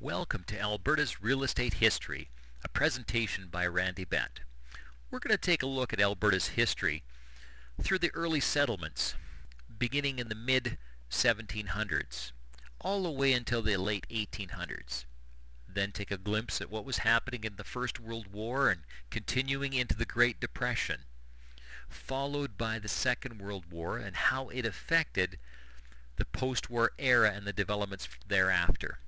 Welcome to Alberta's Real Estate History, a presentation by Randy Bett. We're going to take a look at Alberta's history through the early settlements, beginning in the mid-1700s, all the way until the late 1800s. Then take a glimpse at what was happening in the First World War and continuing into the Great Depression, followed by the Second World War and how it affected the post-war era and the developments thereafter.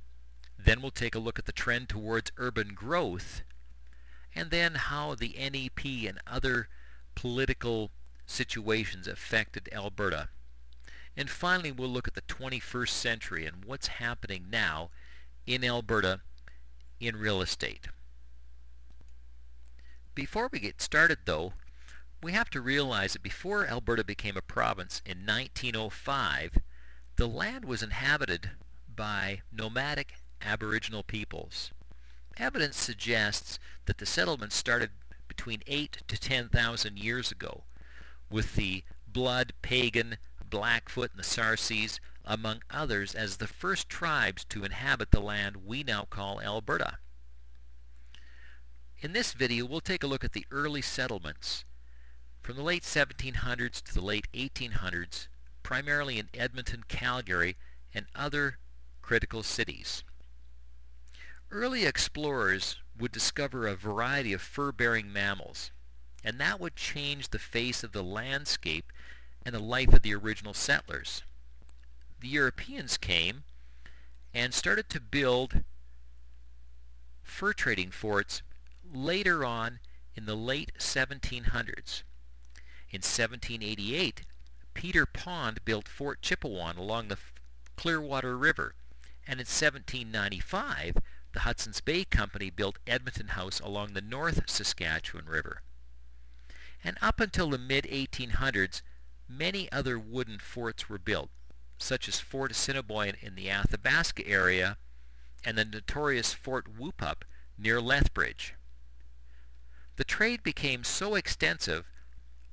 Then we'll take a look at the trend towards urban growth, and then how the NEP and other political situations affected Alberta. And finally, we'll look at the 21st century and what's happening now in Alberta in real estate. Before we get started, though, we have to realize that before Alberta became a province in 1905, the land was inhabited by nomadic Aboriginal peoples. Evidence suggests that the settlement started between 8 to 10,000 years ago, with the Blood, Pagan, Blackfoot, and the Sarces, among others, as the first tribes to inhabit the land we now call Alberta. In this video, we'll take a look at the early settlements from the late 1700s to the late 1800s, primarily in Edmonton, Calgary, and other critical cities. Early explorers would discover a variety of fur-bearing mammals, and that would change the face of the landscape and the life of the original settlers. The Europeans came and started to build fur trading forts later on in the late 1700s. In 1788, Peter Pond built Fort Chipewyan along the Clearwater River, and in 1795, the Hudson's Bay Company built Edmonton House along the North Saskatchewan River. And up until the mid-1800s, many other wooden forts were built, such as Fort Chipewyan in the Athabasca area and the notorious Fort Whoop-Up near Lethbridge. The trade became so extensive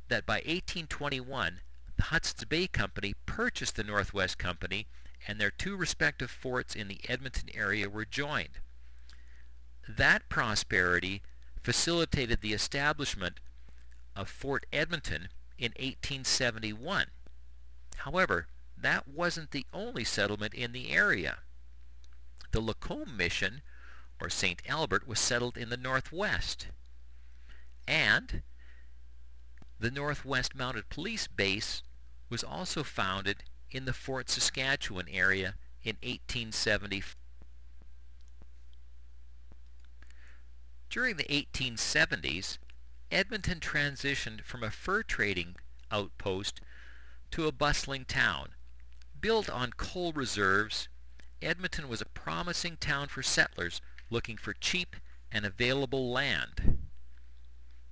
that by 1821, the Hudson's Bay Company purchased the Northwest Company, and their two respective forts in the Edmonton area were joined. That prosperity facilitated the establishment of Fort Edmonton in 1871. However, that wasn't the only settlement in the area. The Lacombe Mission, or St. Albert, was settled in the northwest, and the Northwest Mounted Police Base was also founded in the Fort Saskatchewan area in 1870. During the 1870s, Edmonton transitioned from a fur trading outpost to a bustling town. Built on coal reserves, Edmonton was a promising town for settlers looking for cheap and available land.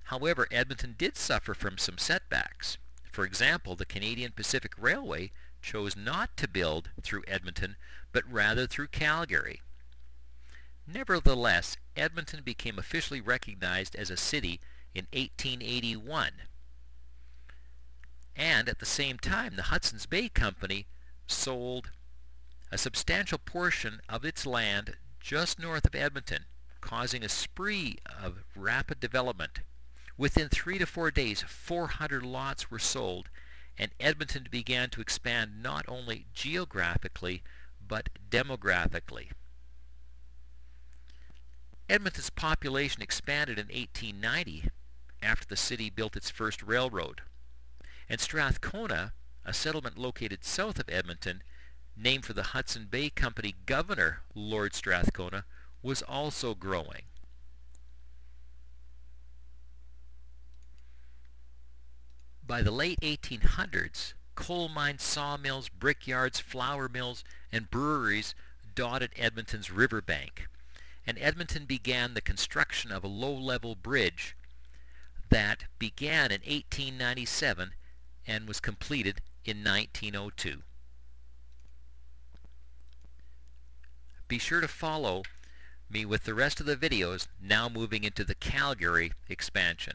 However, Edmonton did suffer from some setbacks. For example, the Canadian Pacific Railway chose not to build through Edmonton, but rather through Calgary. Nevertheless, Edmonton became officially recognized as a city in 1881. And at the same time, the Hudson's Bay Company sold a substantial portion of its land just north of Edmonton, causing a spree of rapid development. Within 3 to 4 days, 400 lots were sold, and Edmonton began to expand not only geographically, but demographically. Edmonton's population expanded in 1890 after the city built its first railroad. And Strathcona, a settlement located south of Edmonton, named for the Hudson Bay Company governor, Lord Strathcona, was also growing. By the late 1800s, coal mines, sawmills, brickyards, flour mills, and breweries dotted Edmonton's riverbank, and Edmonton began the construction of a low-level bridge that began in 1897 and was completed in 1902. Be sure to follow me with the rest of the videos, now moving into the Calgary expansion.